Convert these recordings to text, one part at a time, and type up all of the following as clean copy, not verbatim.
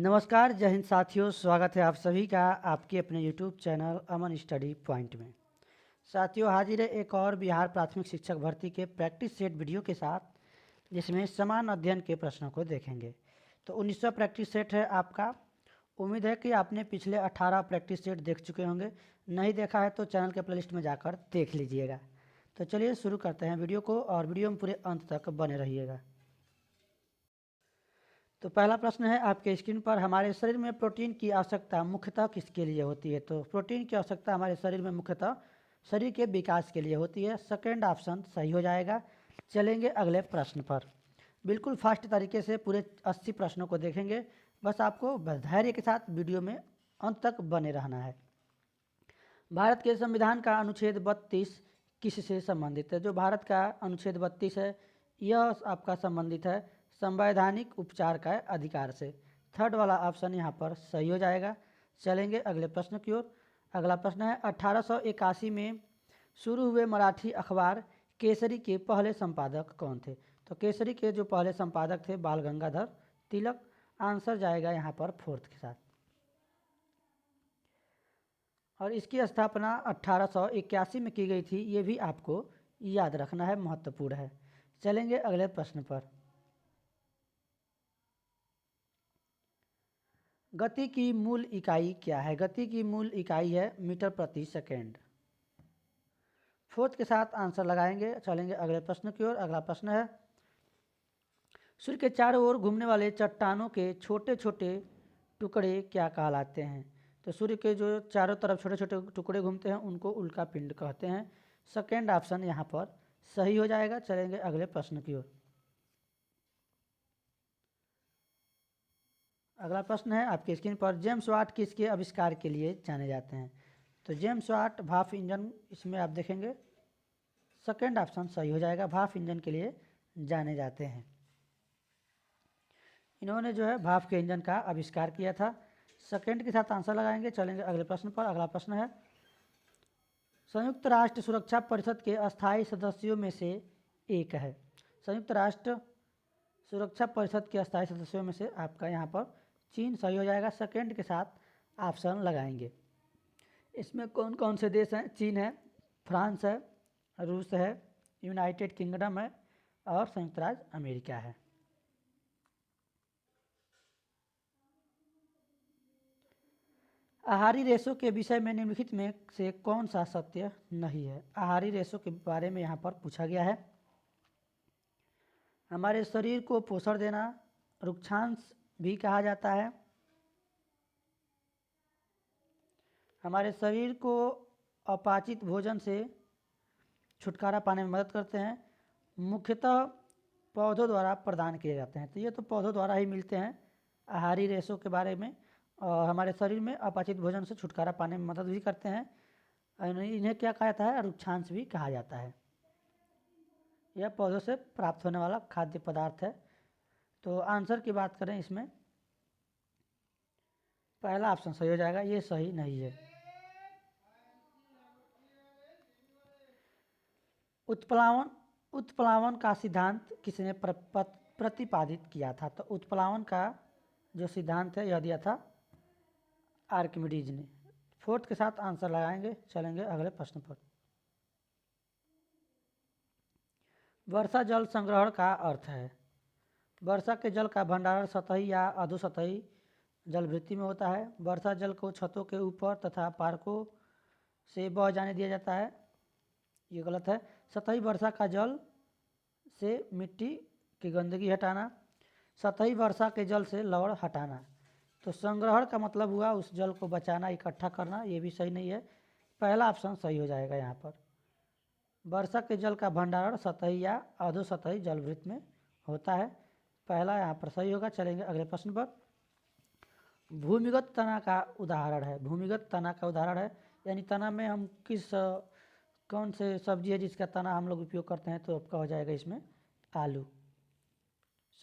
नमस्कार, जय हिंद साथियों। स्वागत है आप सभी का आपके अपने YouTube चैनल अमन स्टडी पॉइंट में। साथियों, हाजिर है एक और बिहार प्राथमिक शिक्षक भर्ती के प्रैक्टिस सेट वीडियो के साथ, जिसमें समान अध्ययन के प्रश्नों को देखेंगे। तो 19वां प्रैक्टिस सेट है आपका। उम्मीद है कि आपने पिछले 18 प्रैक्टिस सेट देख चुके होंगे। नहीं देखा है तो चैनल के प्लेलिस्ट में जाकर देख लीजिएगा। तो चलिए शुरू करते हैं वीडियो को, और वीडियो में पूरे अंत तक बने रहिएगा। तो पहला प्रश्न है आपके स्क्रीन पर, हमारे शरीर में प्रोटीन की आवश्यकता मुख्यतः किसके लिए होती है? तो प्रोटीन की आवश्यकता हमारे शरीर में मुख्यतः शरीर के विकास के लिए होती है। सेकंड ऑप्शन सही हो जाएगा। चलेंगे अगले प्रश्न पर। बिल्कुल फास्ट तरीके से पूरे 80 प्रश्नों को देखेंगे। बस आपको धैर्य के साथ वीडियो में अंत तक बने रहना है। भारत के संविधान का अनुच्छेद 32 किससे संबंधित है? जो भारत का अनुच्छेद 32 है, यह आपका संबंधित है संवैधानिक उपचार का अधिकार से। थर्ड वाला ऑप्शन यहाँ पर सही हो जाएगा। चलेंगे अगले प्रश्न की ओर। अगला प्रश्न है, 1881 में शुरू हुए मराठी अखबार केसरी के पहले संपादक कौन थे? तो केसरी के जो पहले संपादक थे बाल गंगाधर तिलक। आंसर जाएगा यहाँ पर फोर्थ के साथ। और इसकी स्थापना 1881 में की गई थी, ये भी आपको याद रखना है, महत्वपूर्ण है। चलेंगे अगले प्रश्न पर। गति की मूल इकाई क्या है? गति की मूल इकाई है मीटर प्रति सेकेंड। फोर्थ के साथ आंसर लगाएंगे। चलेंगे अगले प्रश्न की ओर। अगला प्रश्न है, सूर्य के चारों ओर घूमने वाले चट्टानों के छोटे छोटे टुकड़े क्या कहलाते हैं? तो सूर्य के जो चारों तरफ छोटे छोटे टुकड़े घूमते हैं उनको उल्का पिंड कहते हैं। सेकेंड ऑप्शन यहाँ पर सही हो जाएगा। चलेंगे अगले प्रश्न की ओर। अगला प्रश्न है आपके स्क्रीन पर, जेम्स वाट किसके आविष्कार के लिए जाने जाते हैं? तो जेम्स वाट भाप इंजन, इसमें आप देखेंगे सेकेंड ऑप्शन सही हो जाएगा। भाप इंजन के लिए जाने जाते हैं। इन्होंने जो है भाप के इंजन का आविष्कार किया था। सेकेंड के साथ आंसर लगाएंगे। चलेंगे अगले प्रश्न पर। अगला प्रश्न है, संयुक्त राष्ट्र सुरक्षा परिषद के अस्थायी सदस्यों में से एक है। संयुक्त राष्ट्र सुरक्षा परिषद के अस्थायी सदस्यों में से आपका यहाँ पर चीन सही हो जाएगा। सेकेंड के साथ ऑप्शन लगाएंगे। इसमें कौन कौन से देश हैं? चीन है, फ्रांस है, रूस है, यूनाइटेड किंगडम है और संयुक्त राज्य अमेरिका है। आहारी रेशों के विषय में निम्नलिखित में से कौन सा सत्य नहीं है? आहारी रेशों के बारे में यहाँ पर पूछा गया है। हमारे शरीर को पोषण देना रुक्षांश भी कहा जाता है। हमारे शरीर को अपाचित भोजन से छुटकारा पाने में मदद करते हैं। मुख्यतः पौधों द्वारा प्रदान किए जाते हैं। तो ये तो पौधों द्वारा ही मिलते हैं आहारी रेशों के बारे में। और हमारे शरीर में अपाचित भोजन से छुटकारा पाने में मदद भी करते हैं। इन्हें क्या कहा जाता है? रुक्षांश भी कहा जाता है। यह पौधों से प्राप्त होने वाला खाद्य पदार्थ है। तो आंसर की बात करें, इसमें पहला ऑप्शन सही हो जाएगा, ये सही नहीं है। उत्प्लावन उत्प्लावन का सिद्धांत किसने प्रतिपादित किया था? तो उत्प्लावन का जो सिद्धांत है यह दिया था आर्किमिडीज ने। फोर्थ के साथ आंसर लगाएंगे। चलेंगे अगले प्रश्न पर। वर्षा जल संग्रहण का अर्थ है, वर्षा के जल का भंडारण सतही या अधोसतही जलवृत्ति में होता है। वर्षा जल को छतों के ऊपर तथा पार्कों से बह जाने दिया जाता है, ये गलत है। सतही वर्षा का जल से मिट्टी की गंदगी हटाना, सतही वर्षा के जल से लवण हटाना। तो संग्रहण का मतलब हुआ उस जल को बचाना, इकट्ठा करना, ये भी सही नहीं है। पहला ऑप्शन सही हो जाएगा यहाँ पर। वर्षा के जल का भंडारण सतही या अधोसतही जलवृत्त में होता है, पहला यहाँ पर सही होगा। चलेंगे अगले प्रश्न पर। भूमिगत तना का उदाहरण है, भूमिगत तना का उदाहरण है यानी तना में हम कौन से सब्जी है जिसका तना हम लोग उपयोग करते हैं? तो आपका हो जाएगा इसमें आलू।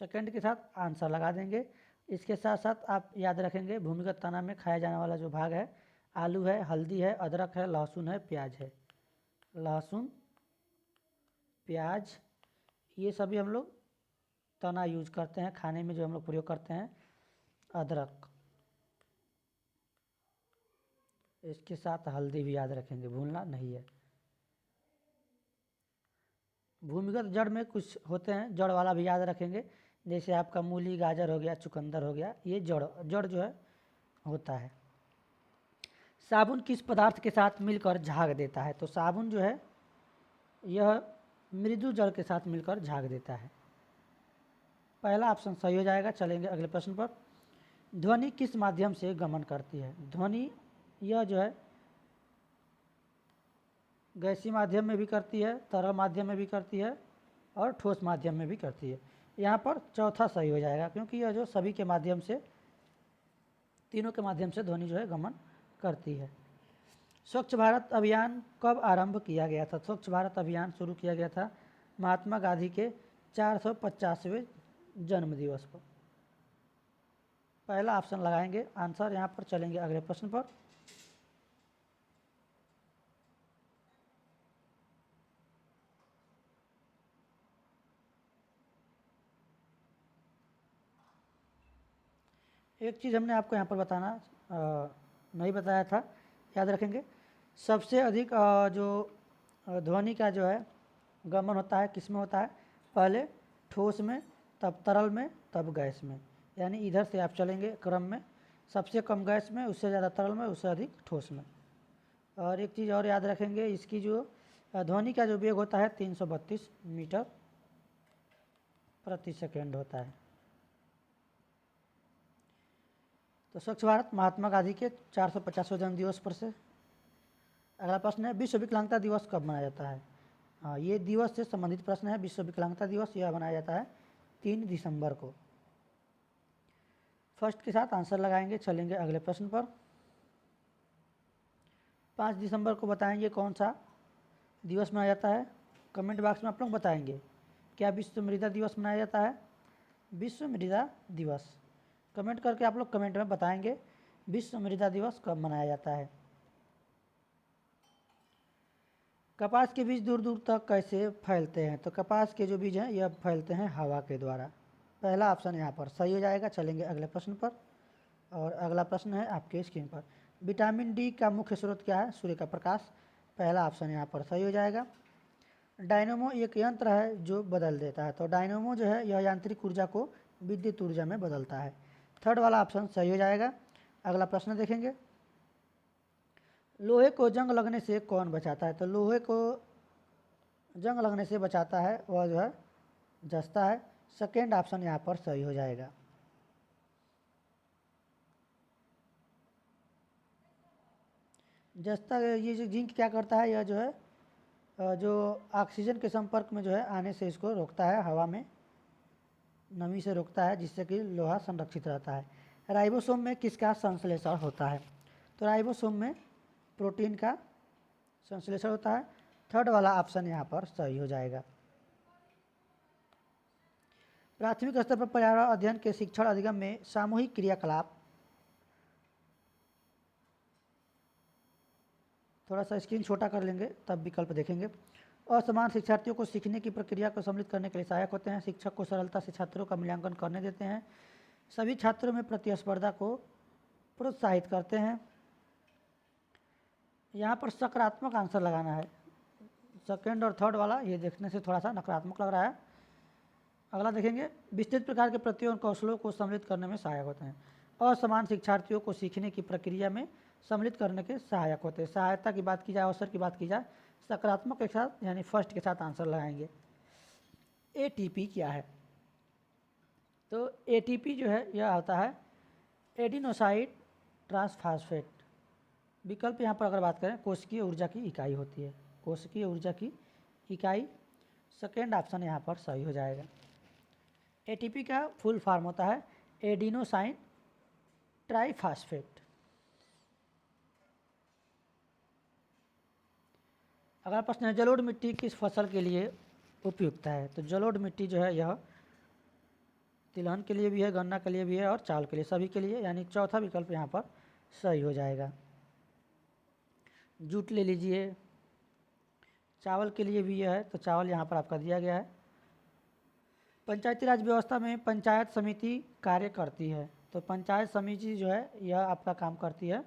सेकंड के साथ आंसर लगा देंगे। इसके साथ साथ आप याद रखेंगे भूमिगत तना में खाया जाने वाला जो भाग है, आलू है, हल्दी है, अदरक है, लहसुन है, प्याज है। लहसुन, प्याज, ये सभी हम लोग तना यूज करते हैं खाने में, जो हम लोग प्रयोग करते हैं। अदरक, इसके साथ हल्दी भी याद रखेंगे, भूलना नहीं है। भूमिगत जड़ में कुछ होते हैं, जड़ वाला भी याद रखेंगे, जैसे आपका मूली, गाजर हो गया, चुकंदर हो गया, ये जड़ जड़ जो है होता है। साबुन किस पदार्थ के साथ मिलकर झाग देता है? तो साबुन जो है यह मृदु जल के साथ मिलकर झाग देता है। पहला ऑप्शन सही हो जाएगा। चलेंगे अगले प्रश्न पर। ध्वनि किस माध्यम से गमन करती है? ध्वनि यह जो है गैसीय माध्यम में भी करती है, तरल माध्यम में भी करती है और ठोस माध्यम में भी करती है। यहाँ पर चौथा सही हो जाएगा, क्योंकि यह जो सभी के माध्यम से, तीनों के माध्यम से ध्वनि जो है गमन करती है। स्वच्छ भारत अभियान कब आरंभ किया गया था? स्वच्छ भारत अभियान शुरू किया गया था महात्मा गांधी के 450वें जन्म दिवस पर। पहला ऑप्शन लगाएंगे आंसर यहाँ पर। चलेंगे अगले प्रश्न पर। एक चीज़ हमने आपको यहाँ पर बताना नहीं बताया था, याद रखेंगे। सबसे अधिक जो ध्वनि का जो है गमन होता है किस में होता है? पहले ठोस में, तब तरल में, तब गैस में। यानी इधर से आप चलेंगे क्रम में, सबसे कम गैस में, उससे ज़्यादा तरल में, उससे अधिक ठोस में। और एक चीज़ और याद रखेंगे, इसकी जो ध्वनि का जो वेग होता है 332 मीटर प्रति सेकेंड होता है। तो स्वच्छ भारत महात्मा गांधी के 450वें जन्म दिवस पर से। अगला प्रश्न है, विश्व विकलांगता दिवस कब मनाया जाता है? हाँ, ये दिवस से संबंधित प्रश्न है। विश्व विकलांगता दिवस यह मनाया जाता है 3 दिसंबर को। फर्स्ट के साथ आंसर लगाएंगे। चलेंगे अगले प्रश्न पर। 5 दिसंबर को बताएंगे कौन सा दिवस मनाया जाता है? कमेंट बॉक्स में आप लोग बताएंगे। क्या विश्व मृदा दिवस मनाया जाता है? विश्व मृदा दिवस कमेंट करके आप लोग कमेंट में बताएंगे विश्व मृदा दिवस कब मनाया जाता है। कपास के बीज दूर दूर तक कैसे फैलते हैं? तो कपास के जो बीज हैं यह फैलते हैं हवा के द्वारा। पहला ऑप्शन यहाँ पर सही हो जाएगा। चलेंगे अगले प्रश्न पर। और अगला प्रश्न है आपके स्क्रीन पर। विटामिन डी का मुख्य स्रोत क्या है? सूर्य का प्रकाश। पहला ऑप्शन यहाँ पर सही हो जाएगा। डायनोमो एक यंत्र है जो बदल देता है। तो डायनोमो जो है यह यांत्रिक ऊर्जा को विद्युत ऊर्जा में बदलता है। थर्ड वाला ऑप्शन सही हो जाएगा। अगला प्रश्न देखेंगे। लोहे को जंग लगने से कौन बचाता है? तो लोहे को जंग लगने से बचाता है वह जो है जस्ता है। सेकेंड ऑप्शन यहाँ पर सही हो जाएगा। जस्ता ये जो जिंक क्या करता है, यह जो है जो ऑक्सीजन के संपर्क में जो है आने से इसको रोकता है, हवा में नमी से रोकता है, जिससे कि लोहा संरक्षित रहता है। राइबोसोम में किसका संश्लेषण होता है? तो राइबोसोम में प्रोटीन का संश्लेषण होता है। थर्ड वाला ऑप्शन यहाँ पर सही हो जाएगा। प्राथमिक स्तर पर पर्यावरण अध्ययन के शिक्षण अधिगम में सामूहिक क्रियाकलाप, थोड़ा सा स्क्रीन छोटा कर लेंगे तब विकल्प देखेंगे। असमान शिक्षार्थियों को सीखने की प्रक्रिया को सम्मिलित करने के लिए सहायक होते हैं। शिक्षक को सरलता से छात्रों का मूल्यांकन करने देते हैं। सभी छात्रों में प्रतिस्पर्धा को प्रोत्साहित करते हैं। यहाँ पर सकारात्मक आंसर लगाना है। सेकेंड और थर्ड वाला ये देखने से थोड़ा सा नकारात्मक लग रहा है। अगला देखेंगे। विस्तृत प्रकार के प्रतियों और कौशलों को सम्मिलित करने में सहायक होते हैं। असमान शिक्षार्थियों को सीखने की प्रक्रिया में सम्मिलित करने के सहायक होते हैं। सहायता की बात की जाए, अवसर की बात की जाए, सकारात्मक के साथ यानी फर्स्ट के साथ आंसर लगाएंगे। एटीपी क्या है? तो एटीपी जो है यह होता है एडिनोसाइन ट्रांसफॉस्फेट। विकल्प यहाँ पर अगर बात करें, कोशिकीय ऊर्जा की इकाई होती है। कोशिकीय ऊर्जा की इकाई। सेकेंड ऑप्शन यहाँ पर सही हो जाएगा। एटीपी का फुल फॉर्म होता है एडिनोसाइन ट्राइफॉस्फेट। अगला प्रश्न है, जलोढ़ मिट्टी किस फसल के लिए उपयुक्त है? तो जलोढ़ मिट्टी जो है यह तिलहन के लिए भी है, गन्ना के लिए भी है और चावल के लिए, सभी के लिए, यानी चौथा विकल्प यहाँ पर सही हो जाएगा। जूट ले लीजिए, चावल के लिए भी यह है, तो चावल यहाँ पर आपका दिया गया है। पंचायती राज व्यवस्था में पंचायत समिति कार्य करती है। तो पंचायत समिति जो है यह आपका काम करती है।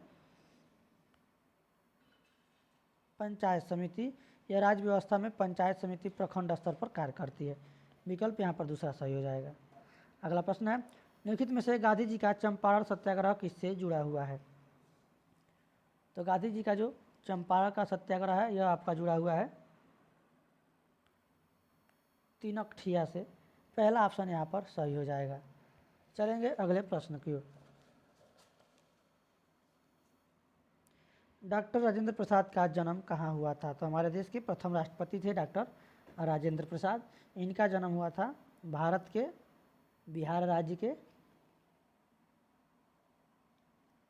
पंचायत समिति यह राज्य व्यवस्था में पंचायत समिति प्रखंड स्तर पर कार्य करती है। विकल्प यहाँ पर दूसरा सही हो जाएगा। अगला प्रश्न है, निम्नलिखित में से गांधी जी का चंपारण सत्याग्रह किससे जुड़ा हुआ है? तो गांधी जी का जो चंपारण का सत्याग्रह है यह आपका जुड़ा हुआ है तीनकठिया से। पहला ऑप्शन यहाँ पर सही हो जाएगा। चलेंगे अगले प्रश्न की ओर। डॉक्टर राजेंद्र प्रसाद का जन्म कहाँ हुआ था? तो हमारे देश के प्रथम राष्ट्रपति थे डॉक्टर राजेंद्र प्रसाद। इनका जन्म हुआ था भारत के बिहार राज्य के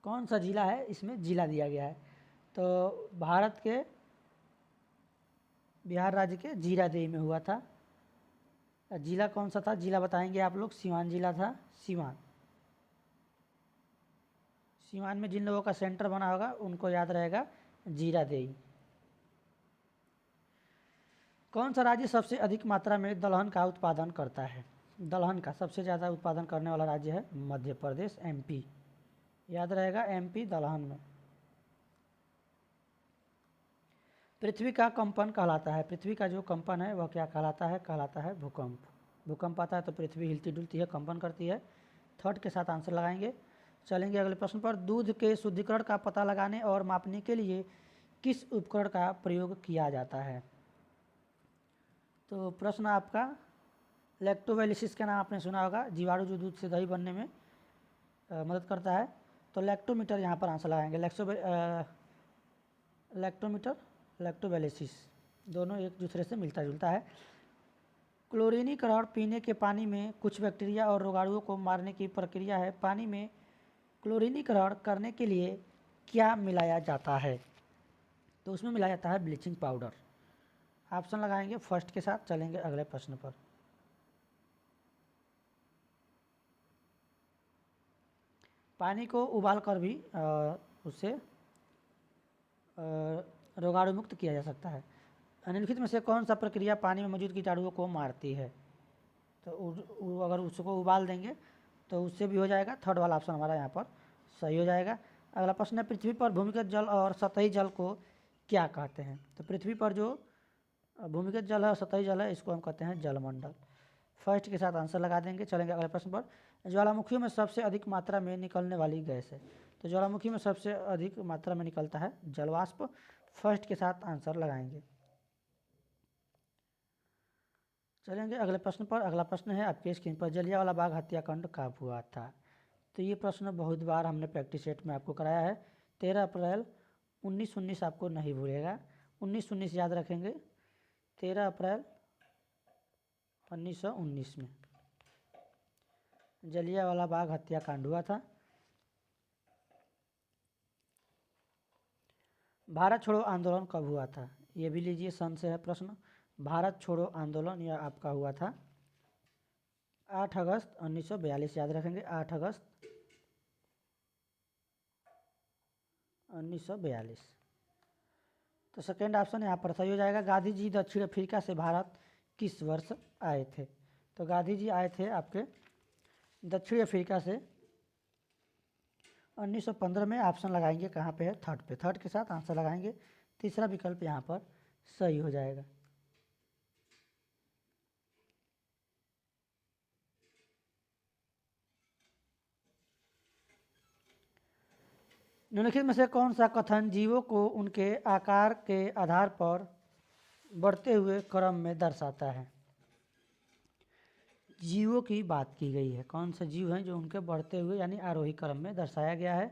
कौन सा जिला है, इसमें जिला दिया गया है, तो भारत के बिहार राज्य के जीरादेई में हुआ था। जिला कौन सा था, जिला बताएंगे आप लोग, सीवान जिला था। सीवान, सीवान में जिन लोगों का सेंटर बना होगा उनको याद रहेगा जीरादेई। कौन सा राज्य सबसे अधिक मात्रा में दलहन का उत्पादन करता है? दलहन का सबसे ज़्यादा उत्पादन करने वाला राज्य है मध्य प्रदेश, एमपी। याद रहेगा एमपी दलहन में। पृथ्वी का कंपन कहलाता है। पृथ्वी का जो कंपन है वह क्या कहलाता है? कहलाता है भूकंप। भूकंप आता है तो पृथ्वी हिलती डुलती है, कंपन करती है। थर्ड के साथ आंसर लगाएंगे। चलेंगे अगले प्रश्न पर। दूध के शुद्धिकरण का पता लगाने और मापने के लिए किस उपकरण का प्रयोग किया जाता है? तो प्रश्न आपका लैक्टोबैलिसिस का नाम आपने सुना होगा, जीवाणु जो दूध से दही बनने में मदद करता है। तो लैक्टोमीटर यहाँ पर आंसर लगाएंगे। लैक्टोमीटर, लैक्टोबैलिसिस दोनों एक दूसरे से मिलता जुलता है। क्लोरीनीकरण पीने के पानी में कुछ बैक्टीरिया और रोगाणुओं को मारने की प्रक्रिया है। पानी में क्लोरीनीकरण करने के लिए क्या मिलाया जाता है? तो उसमें मिलाया जाता है ब्लीचिंग पाउडर। ऑप्शन लगाएंगे फर्स्ट के साथ। चलेंगे अगले प्रश्न पर। पानी को उबाल कर भी उससे रोगाणु मुक्त किया जा सकता है। निम्नलिखित में से कौन सा प्रक्रिया पानी में मौजूद कीटाणुओं को मारती है? तो अगर उसको उबाल देंगे तो उससे भी हो जाएगा। थर्ड वाला ऑप्शन हमारा यहाँ पर सही हो जाएगा। अगला प्रश्न है, पृथ्वी पर भूमिगत जल और सतही जल को क्या कहते हैं? तो पृथ्वी पर जो भूमिगत जल है और सतही जल है इसको हम कहते हैं जलमंडल। फर्स्ट के साथ आंसर लगा देंगे। चलेंगे अगले प्रश्न पर। ज्वालामुखियों में सबसे अधिक मात्रा में निकलने वाली गैस है? तो ज्वालामुखी में सबसे अधिक मात्रा में निकलता है जलवाष्प। फर्स्ट के साथ आंसर लगाएंगे। चलेंगे अगले प्रश्न पर। अगला प्रश्न है आपके स्क्रीन पर, जलियांवाला बाग हत्याकांड कब हुआ था? तो ये प्रश्न बहुत बार हमने प्रैक्टिस सेट में आपको कराया है। 13 अप्रैल 1919 आपको नहीं भूलेगा, 1919 याद रखेंगे। 13 अप्रैल 1919 में जलियांवाला बाग हत्याकांड हुआ था। भारत छोड़ो आंदोलन कब हुआ था? ये भी लीजिए, सन से है प्रश्न। भारत छोड़ो आंदोलन यह आपका हुआ था 8 अगस्त 1942। याद रखेंगे 8 अगस्त 1942। तो सेकेंड ऑप्शन यहाँ पर सही हो जाएगा। गांधी जी दक्षिण अफ्रीका से भारत किस वर्ष आए थे? तो गांधी जी आए थे आपके दक्षिण अफ्रीका से 1915 में। ऑप्शन लगाएंगे कहाँ पे है? थर्ड पे। थर्ड के साथ आंसर लगाएंगे। तीसरा विकल्प यहाँ पर सही हो जाएगा। निम्नलिखित में से कौन सा कथन जीवों को उनके आकार के आधार पर बढ़ते हुए क्रम में दर्शाता है? जीवों की बात की गई है। कौन से जीव हैं जो उनके बढ़ते हुए यानी आरोही क्रम में दर्शाया गया है?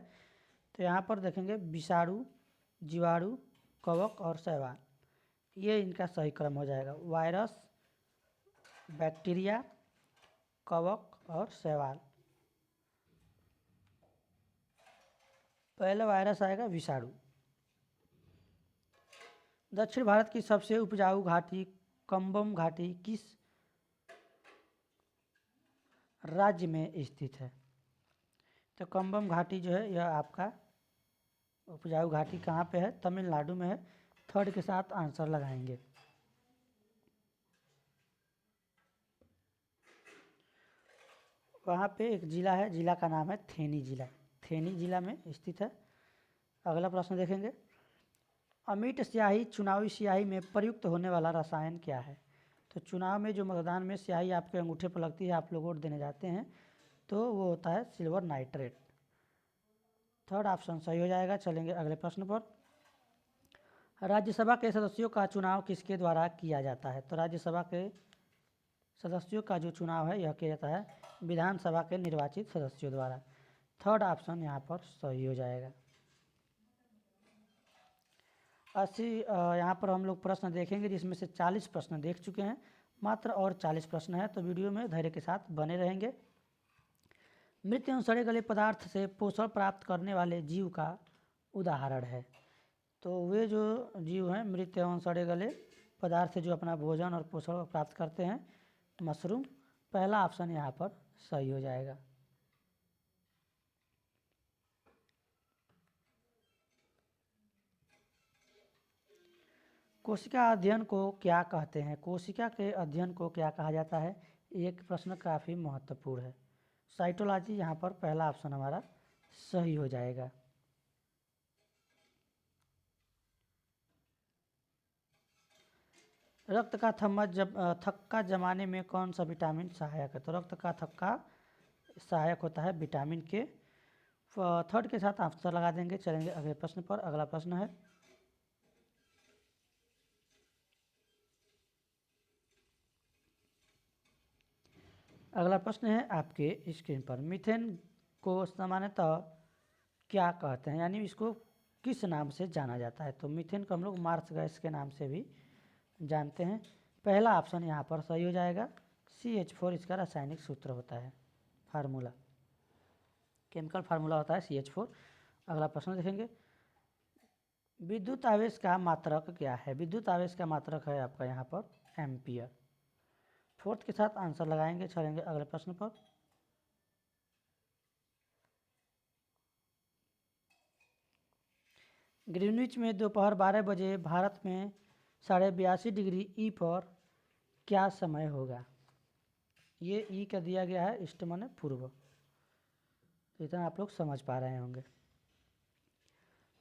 तो यहाँ पर देखेंगे विषाणु, जीवाणु, कवक और शैवाल, ये इनका सही क्रम हो जाएगा। वायरस, बैक्टीरिया, कवक और शैवाल। पहले वायरस आएगा विषाणु। दक्षिण भारत की सबसे उपजाऊ घाटी कंबम घाटी किस राज्य में स्थित है? तो कंबम घाटी जो है यह आपका उपजाऊ घाटी कहाँ पे है? तमिलनाडु में है। थर्ड के साथ आंसर लगाएंगे। वहाँ पे एक जिला है, जिला का नाम है थेनी जिला, थेनी जिला में स्थित है। अगला प्रश्न देखेंगे, अमिट स्याही चुनावी स्याही में प्रयुक्त होने वाला रसायन क्या है? तो चुनाव में जो मतदान में स्याही आपके अंगूठे पर लगती है, आप लोग वोट देने जाते हैं, तो वो होता है सिल्वर नाइट्रेट। थर्ड ऑप्शन सही हो जाएगा। चलेंगे अगले प्रश्न पर, राज्यसभा के सदस्यों का चुनाव किसके द्वारा किया जाता है? तो राज्यसभा के सदस्यों का जो चुनाव है यह किया जाता है विधानसभा के निर्वाचित सदस्यों द्वारा। थर्ड ऑप्शन यहाँ पर सही हो जाएगा। 80 यहाँ पर हम लोग प्रश्न देखेंगे, जिसमें से 40 प्रश्न देख चुके हैं, मात्र और 40 प्रश्न है, तो वीडियो में धैर्य के साथ बने रहेंगे। मृत एवं सड़े गले पदार्थ से पोषण प्राप्त करने वाले जीव का उदाहरण है? तो वे जो जीव हैं मृत एवं सड़े गले पदार्थ से जो अपना भोजन और पोषण प्राप्त करते हैं, मशरूम। पहला ऑप्शन यहाँ पर सही हो जाएगा। कोशिका अध्ययन को क्या कहते हैं? कोशिका के अध्ययन को क्या कहा जाता है? एक प्रश्न काफ़ी महत्वपूर्ण है। साइटोलॉजी यहाँ पर पहला ऑप्शन हमारा सही हो जाएगा। रक्त का थक्का जमाने में कौन सा विटामिन सहायक है? तो रक्त का थक्का सहायक होता है विटामिन के। थर्ड के साथ आंसर लगा देंगे। चलेंगे अगले प्रश्न पर। अगला प्रश्न है, अगला प्रश्न है आपके स्क्रीन पर, मीथेन को सामान्यतः क्या कहते हैं, यानी इसको किस नाम से जाना जाता है? तो मीथेन को हम लोग मार्स गैस के नाम से भी जानते हैं। पहला ऑप्शन यहाँ पर सही हो जाएगा। CH4 इसका रासायनिक सूत्र होता है, फार्मूला, केमिकल फार्मूला होता है CH4। अगला प्रश्न देखेंगे, विद्युत आवेश का मात्रक क्या है? विद्युत आवेश का मात्रक है आपका यहाँ पर एम्पियर। फोर्थ के साथ आंसर लगाएंगे। चलेंगे अगले प्रश्न पर। ग्रीनविच में दोपहर 12 बजे भारत में 82.5 डिग्री पर क्या समय होगा? ये ई का दिया गया है, ईस्ट माने पूर्व, तो इतना आप लोग समझ पा रहे होंगे।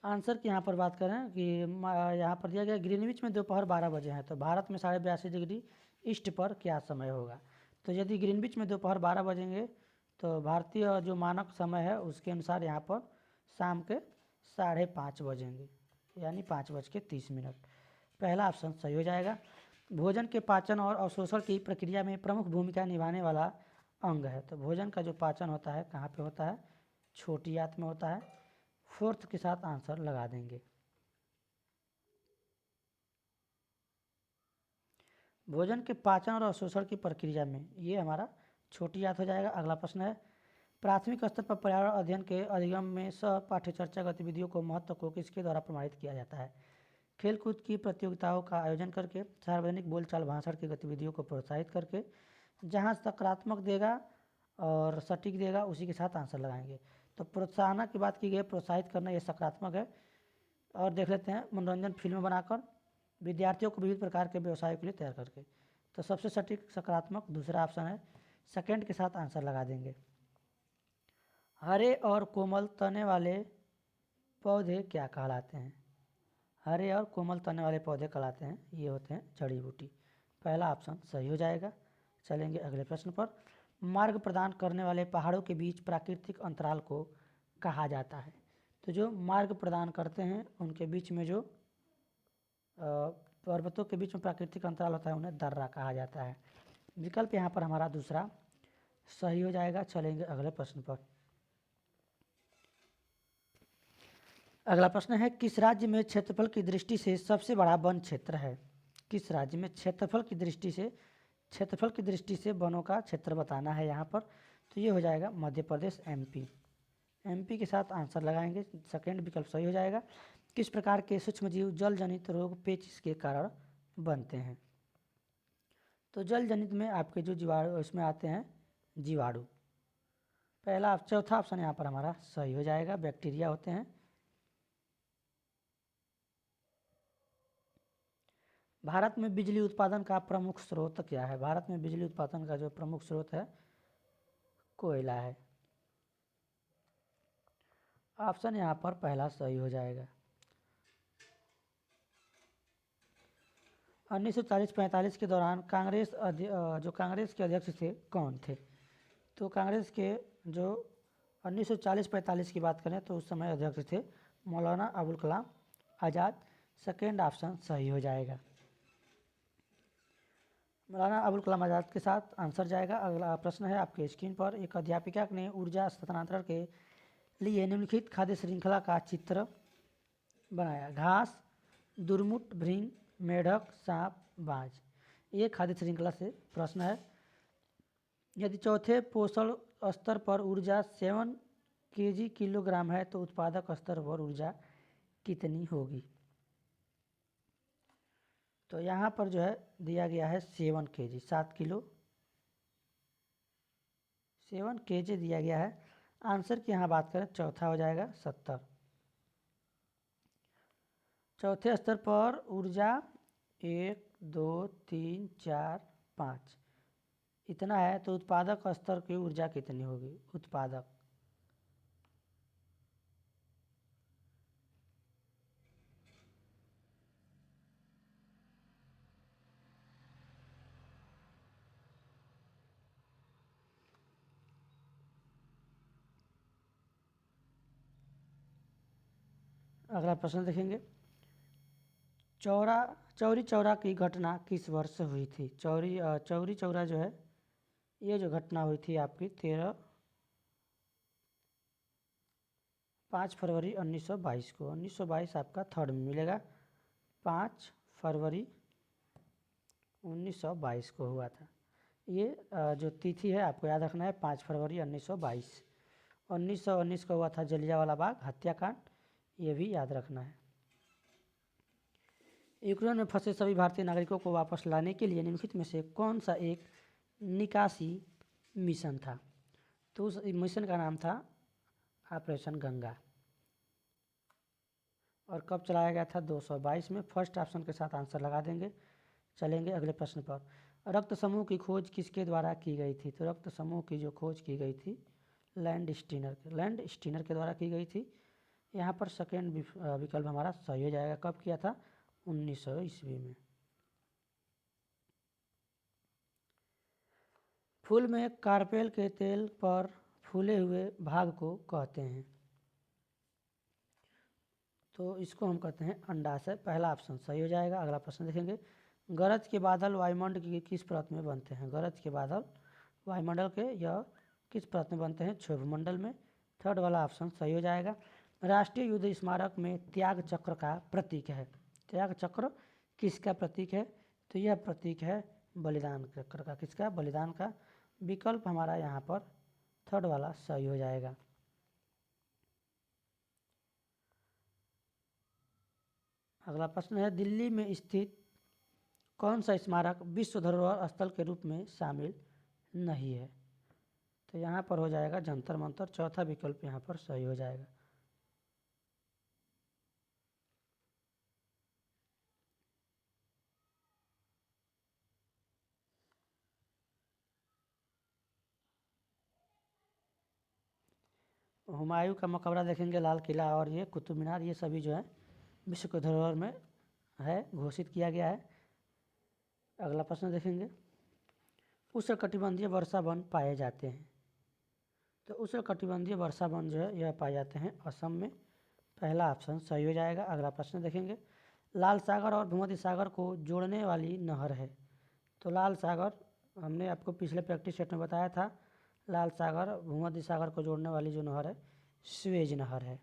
आंसर की यहाँ पर बात करें कि यहाँ पर दिया गया ग्रीनविच में दोपहर 12 बजे हैं, तो भारत में 82.5 डिग्री ईस्ट पर क्या समय होगा? तो यदि ग्रीनविच में दोपहर 12 बजेंगे तो भारतीय जो मानक समय है उसके अनुसार यहाँ पर शाम के 5:30 बजेंगे, यानी 5:30। पहला ऑप्शन सही हो जाएगा। भोजन के पाचन और अवशोषण की प्रक्रिया में प्रमुख भूमिका निभाने वाला अंग है? तो भोजन का जो पाचन होता है कहाँ पे होता है? छोटी आंत में होता है। फोर्थ के साथ आंसर लगा देंगे। भोजन के पाचन और अवशोषण की प्रक्रिया में ये हमारा छोटी आंत हो जाएगा। अगला प्रश्न है, प्राथमिक स्तर पर पर्यावरण अध्ययन के अधिगम में सह पाठ्य चर्चा गतिविधियों को महत्व को किसके द्वारा प्रमाणित किया जाता है? खेलकूद की प्रतियोगिताओं का आयोजन करके, सार्वजनिक बोलचाल भाषण की गतिविधियों को प्रोत्साहित करके। जहाँ सकारात्मक देगा और सटीक देगा उसी के साथ आंसर लगाएंगे। तो प्रोत्साहन की बात की गई, प्रोत्साहित करना ये सकारात्मक है। और देख लेते हैं, मनोरंजन फिल्में बनाकर, विद्यार्थियों को विविध प्रकार के व्यवसायों के लिए तैयार करके। तो सबसे सटीक सकारात्मक दूसरा ऑप्शन है। सेकंड के साथ आंसर लगा देंगे। हरे और कोमल तने वाले पौधे क्या कहलाते हैं? हरे और कोमल तने वाले पौधे कहलाते हैं, ये होते हैं जड़ी बूटी। पहला ऑप्शन सही हो जाएगा। चलेंगे अगले प्रश्न पर। मार्ग प्रदान करने वाले पहाड़ों के बीच प्राकृतिक अंतराल को कहा जाता है? तो जो मार्ग प्रदान करते हैं उनके बीच में जो पर्वतों के बीच में प्राकृतिक अंतराल होता है उन्हें दर्रा कहा जाता है। विकल्प यहाँ पर हमारा दूसरा सही हो जाएगा। चलेंगे अगले प्रश्न पर। अगला प्रश्न है, किस राज्य में क्षेत्रफल की दृष्टि से सबसे बड़ा वन क्षेत्र है? किस राज्य में क्षेत्रफल की दृष्टि से वनों का क्षेत्र बताना है यहाँ पर? तो ये हो जाएगा मध्य प्रदेश, MP के साथ आंसर लगाएंगे। सेकेंड विकल्प सही हो जाएगा। किस प्रकार के सूक्ष्मजीव जल जनित रोग पेचिश के कारण बनते हैं? तो जल जनित में आपके जो जीवाणु इसमें आते हैं जीवाणु। चौथा ऑप्शन यहाँ पर हमारा सही हो जाएगा, बैक्टीरिया होते हैं। भारत में बिजली उत्पादन का प्रमुख स्रोत क्या है? भारत में बिजली उत्पादन का जो प्रमुख स्रोत है कोयला है। ऑप्शन यहाँ पर पहला सही हो जाएगा। 1940-45 के दौरान जो कांग्रेस के अध्यक्ष थे कौन थे? तो कांग्रेस के जो 1940-45 की बात करें तो उस समय अध्यक्ष थे मौलाना अबुल कलाम आज़ाद। सेकेंड ऑप्शन सही हो जाएगा। मौलाना अबुल कलाम आज़ाद के साथ आंसर जाएगा। अगला प्रश्न है आपके स्क्रीन पर। एक अध्यापिका ने ऊर्जा स्थानांतरण के लिए निम्नलिखित खाद्य श्रृंखला का चित्र बनाया। घास, दुर्मुट, भृंग, मेढक, सांप, बाज। ये खाद्य श्रृंखला से प्रश्न है। यदि चौथे पोषण स्तर पर ऊर्जा 7 kg किलोग्राम है तो उत्पादक स्तर पर ऊर्जा कितनी होगी? तो यहाँ पर जो है दिया गया है 7 kg, 7 किलो 7 kg दिया गया है। आंसर की यहाँ बात करें चौथा हो जाएगा 70। चौथे स्तर पर ऊर्जा 1, 2, 3, 4, 5 इतना है तो उत्पादक स्तर की ऊर्जा कितनी होगी? उत्पादक अगला प्रश्न देखेंगे। चौरी चौरा की घटना किस वर्ष हुई थी? चौरी चौरा जो है ये जो घटना हुई थी आपकी 5 फरवरी 1922 को। 1922 आपका थर्ड में मिलेगा। 5 फरवरी 1922 को हुआ था। ये जो तिथि है आपको याद रखना है 5 फरवरी 1922। 1919 को हुआ था जलियांवाला बाग हत्याकांड, ये भी याद रखना है। यूक्रेन में फंसे सभी भारतीय नागरिकों को वापस लाने के लिए निम्नलिखित में से कौन सा एक निकासी मिशन था? तो उस मिशन का नाम था ऑपरेशन गंगा। और कब चलाया गया था? 222 में। फर्स्ट ऑप्शन के साथ आंसर लगा देंगे। चलेंगे अगले प्रश्न पर। रक्त समूह की खोज किसके द्वारा की गई थी? तो रक्त समूह की जो खोज की गई थी लैंड स्टीनर के द्वारा की गई थी। यहाँ पर सेकेंड विकल्प हमारा सही हो जाएगा। कब किया था? 1900 ईस्वी में। फूल में कार्पेल के तेल पर फूले हुए भाग को कहते हैं? तो इसको हम कहते हैं अंडाशय। पहला ऑप्शन सही हो जाएगा। अगला प्रश्न देखेंगे। गरज के बादल वायुमंडल की किस परत में बनते हैं? गरज के बादल वायुमंडल के यह किस परत में बनते हैं? क्षोभमंडल में। थर्ड वाला ऑप्शन सही हो जाएगा। राष्ट्रीय युद्ध स्मारक में त्याग चक्र का प्रतीक है। त्याग चक्र किसका प्रतीक है? तो यह प्रतीक है बलिदान चक्र का। किसका? बलिदान का। विकल्प हमारा यहाँ पर थर्ड वाला सही हो जाएगा। अगला प्रश्न है। दिल्ली में स्थित कौन सा स्मारक विश्व धरोहर स्थल के रूप में शामिल नहीं है? तो यहाँ पर हो जाएगा जंतर मंतर। चौथा विकल्प यहाँ पर सही हो जाएगा। हुमायूं का मकबरा देखेंगे, लाल किला और ये कुतुब मीनार, ये सभी जो है विश्व के धरोहर में है, घोषित किया गया है। अगला प्रश्न देखेंगे। उष्णकटिबंधीय वर्षा वन पाए जाते हैं? तो उष्णकटिबंधीय वर्षा वन जो है यह पाए जाते हैं असम में। पहला ऑप्शन सही हो जाएगा। अगला प्रश्न देखेंगे। लाल सागर और भूमध्य सागर को जोड़ने वाली नहर है? तो लाल सागर हमने आपको पिछले प्रैक्टिस सेट में बताया था। लाल सागर भूमध्य सागर को जोड़ने वाली जो नहर है स्वेज नहर है।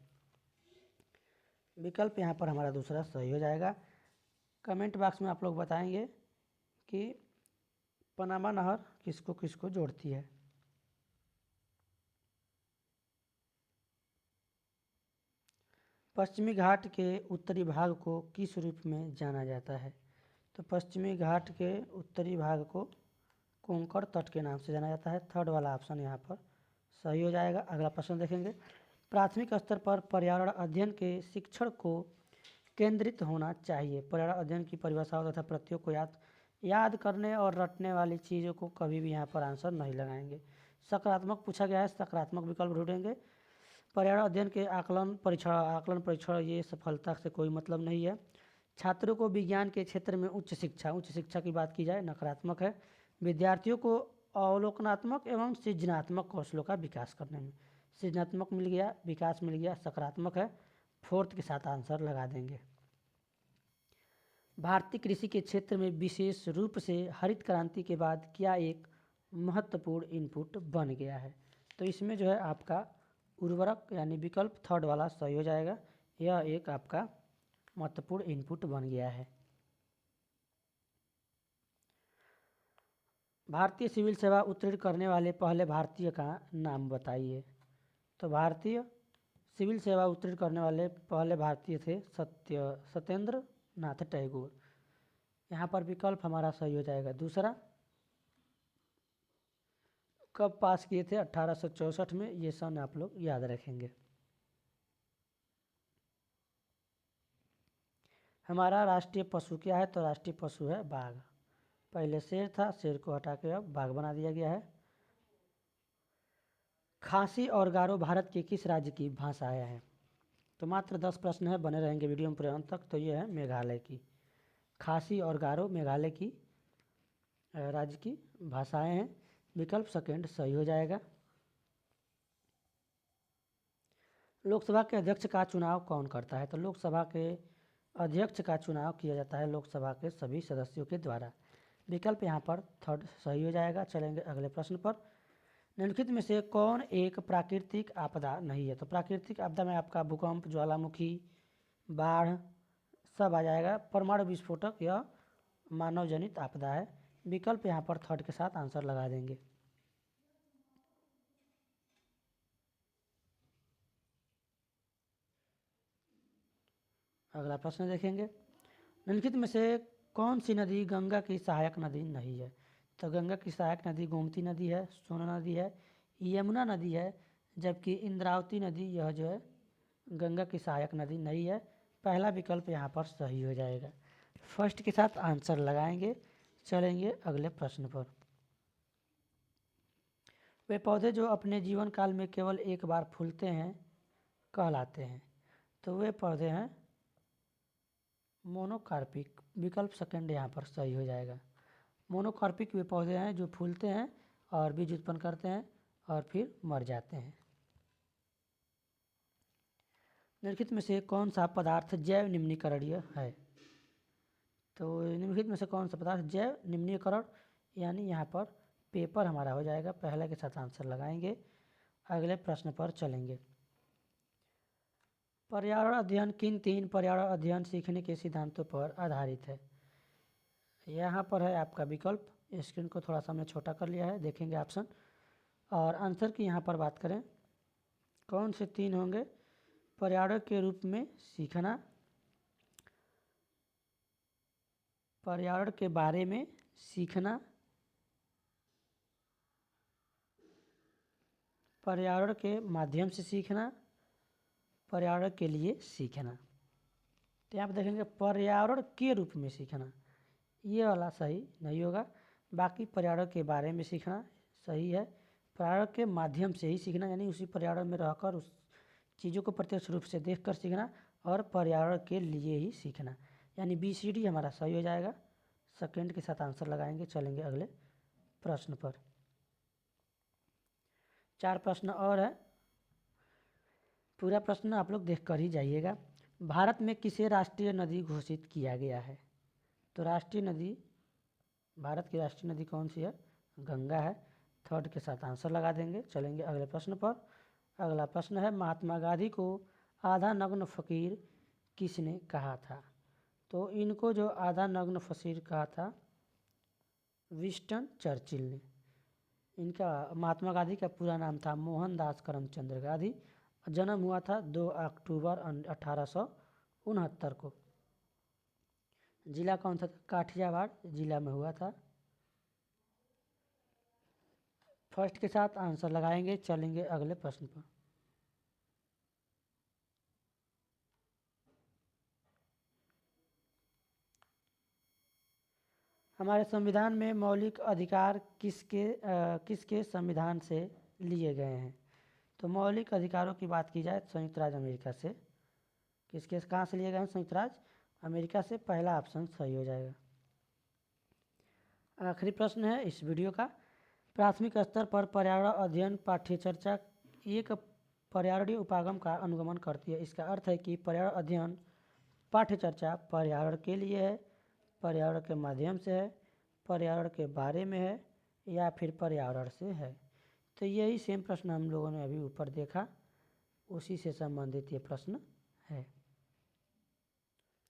विकल्प यहाँ पर हमारा दूसरा सही हो जाएगा। कमेंट बॉक्स में आप लोग बताएंगे कि पनामा नहर किसको किसको जोड़ती है। पश्चिमी घाट के उत्तरी भाग को किस रूप में जाना जाता है? तो पश्चिमी घाट के उत्तरी भाग को कोंकण तट के नाम से जाना जाता है। थर्ड वाला ऑप्शन यहाँ पर सही हो जाएगा। अगला प्रश्न देखेंगे। प्राथमिक स्तर पर पर्यावरण अध्ययन के शिक्षण को केंद्रित होना चाहिए। पर्यावरण अध्ययन की परिभाषाओं तथा प्रत्ययों को याद करने और रटने वाली चीज़ों को कभी भी यहाँ पर आंसर नहीं लगाएंगे। सकारात्मक पूछा गया है, सकारात्मक विकल्प ढूंढेंगे। पर्यावरण अध्ययन के आकलन परीक्षण ये सफलता से कोई मतलब नहीं है। छात्रों को विज्ञान के क्षेत्र में उच्च शिक्षा की बात की जाए, नकारात्मक है। विद्यार्थियों को अवलोकनात्मक एवं सृजनात्मक कौशलों का विकास करने में, सृजनात्मक मिल गया, विकास मिल गया, सकारात्मक है। फोर्थ के साथ आंसर लगा देंगे। भारतीय कृषि के क्षेत्र में विशेष रूप से हरित क्रांति के बाद क्या एक महत्वपूर्ण इनपुट बन गया है? तो इसमें जो है आपका उर्वरक यानी विकल्प थर्ड वाला सही हो जाएगा। यह एक आपका महत्वपूर्ण इनपुट बन गया है। भारतीय सिविल सेवा उत्तीर्ण करने वाले पहले भारतीय का नाम बताइए। तो भारतीय सिविल सेवा उत्तीर्ण करने वाले पहले भारतीय थे सत्येंद्र नाथ टैगोर। यहाँ पर विकल्प हमारा सही हो जाएगा दूसरा। कब पास किए थे? 1864 में। ये सन आप लोग याद रखेंगे। हमारा राष्ट्रीय पशु क्या है? तो राष्ट्रीय पशु है बाघ। पहले शेर था, शेर को हटा के अब बाघ बना दिया गया है। खासी और गारो भारत के किस राज्य की भाषाएं हैं? तो मात्र 10 प्रश्न है, बने रहेंगे वीडियो में पूरे अंत तक। तो ये है मेघालय की। खासी और गारो मेघालय की राज्य की भाषाएं हैं। विकल्प सेकेंड सही हो जाएगा। लोकसभा के अध्यक्ष का चुनाव कौन करता है? तो लोकसभा के अध्यक्ष का चुनाव किया जाता है लोकसभा के सभी सदस्यों के द्वारा। विकल्प यहाँ पर थर्ड सही हो जाएगा। चलेंगे अगले प्रश्न पर। निम्नलिखित में से कौन एक प्राकृतिक आपदा नहीं है? तो प्राकृतिक आपदा में आपका भूकंप, ज्वालामुखी, बाढ़ सब आ जाएगा। परमाणु विस्फोटक या मानव जनित आपदा है। विकल्प यहाँ पर थर्ड के साथ आंसर लगा देंगे। अगला प्रश्न देखेंगे। निम्नलिखित में से कौन सी नदी गंगा की सहायक नदी नहीं है? तो गंगा की सहायक नदी गोमती नदी है, सोन नदी है, यमुना नदी है, जबकि इंद्रावती नदी यह जो है गंगा की सहायक नदी नहीं है। पहला विकल्प यहाँ पर सही हो जाएगा। फर्स्ट के साथ आंसर लगाएंगे। चलेंगे अगले प्रश्न पर। वे पौधे जो अपने जीवन काल में केवल एक बार फूलते हैं कहलाते हैं? तो वे पौधे हैं मोनोकार्पिक। विकल्प सेकंड यहाँ पर सही हो जाएगा। मोनोकार्पिक वे पौधे हैं जो फूलते हैं और बीज उत्पन्न करते हैं और फिर मर जाते हैं। निम्नलिखित में से कौन सा पदार्थ जैव निम्नीकरणीय है? तो निम्नलिखित में से कौन सा पदार्थ जैव निम्नीकरण यानी यहाँ पर पेपर हमारा हो जाएगा। पहले के साथ आंसर लगाएंगे। अगले प्रश्न पर चलेंगे। पर्यावरण अध्ययन किन 3 पर्यावरण अध्ययन सीखने के सिद्धांतों पर आधारित है? यहाँ पर है आपका विकल्प। स्क्रीन को थोड़ा सा हमने छोटा कर लिया है, देखेंगे ऑप्शन। और आंसर की यहाँ पर बात करें, कौन से 3 होंगे? पर्यावरण के रूप में सीखना, पर्यावरण के बारे में सीखना, पर्यावरण के माध्यम से सीखना, पर्यावरण के लिए सीखना। तो यहाँ पर देखेंगे पर्यावरण के रूप में सीखना, ये वाला सही नहीं होगा। बाकी पर्यावरण के बारे में सीखना सही है। पर्यावरण के माध्यम से ही सीखना यानी उसी पर्यावरण में रहकर उस चीज़ों को प्रत्यक्ष रूप से देखकर सीखना, और पर्यावरण के लिए ही सीखना यानी BCD हमारा सही हो जाएगा। सेकंड के साथ आंसर लगाएंगे। चलेंगे अगले प्रश्न पर। 4 प्रश्न और है, पूरा प्रश्न आप लोग देख कर ही जाइएगा। भारत में किसे राष्ट्रीय नदी घोषित किया गया है? तो राष्ट्रीय नदी, भारत की राष्ट्रीय नदी कौन सी है? गंगा है। थर्ड के साथ आंसर लगा देंगे। चलेंगे अगले प्रश्न पर। अगला प्रश्न है, महात्मा गांधी को आधा नग्न फकीर किसने कहा था? तो इनको जो आधा नग्न फकीर कहा था विंस्टन चर्चिल ने। इनका महात्मा गांधी का पूरा नाम था मोहनदास करमचंद गांधी। जन्म हुआ था 2 अक्टूबर 1869 को। जिला कौन सा था? काठियावाड़ जिला में हुआ था। फर्स्ट के साथ आंसर लगाएंगे। चलेंगे अगले प्रश्न पर। हमारे संविधान में मौलिक अधिकार किसके संविधान से लिए गए हैं? तो मौलिक अधिकारों की बात की जाए संयुक्त राज्य अमेरिका से। किसके कहाँ से लिए गए हैं? संयुक्त राज्य अमेरिका से। पहला ऑप्शन सही हो जाएगा। आखिरी प्रश्न है इस वीडियो का। प्राथमिक स्तर पर पर्यावरण अध्ययन पाठ्यचर्चा एक पर्यावरणीय उपागम का अनुगमन करती है। इसका अर्थ है कि पर्यावरण अध्ययन पाठ्यचर्चा पर्यावरण के लिए है, पर्यावरण के माध्यम से है, पर्यावरण के बारे में है या फिर पर्यावरण से है। तो यही सेम प्रश्न हम लोगों ने अभी ऊपर देखा, उसी से संबंधित ये प्रश्न है।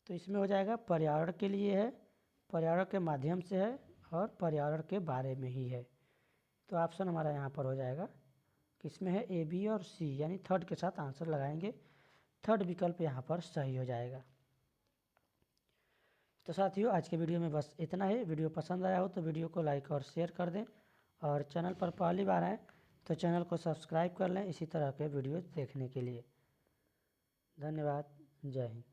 तो इसमें हो जाएगा पर्यावरण के लिए है, पर्यावरण के माध्यम से है और पर्यावरण के बारे में ही है। तो ऑप्शन हमारा यहाँ पर हो जाएगा किसमें है? ए, बी और सी, यानी थर्ड के साथ आंसर लगाएंगे। थर्ड विकल्प यहाँ पर सही हो जाएगा। तो साथियों आज के वीडियो में बस इतना ही। वीडियो पसंद आया हो तो वीडियो को लाइक और शेयर कर दें, और चैनल पर पहली बार आएँ तो चैनल को सब्सक्राइब कर लें इसी तरह के वीडियो देखने के लिए। धन्यवाद। जय हिंद।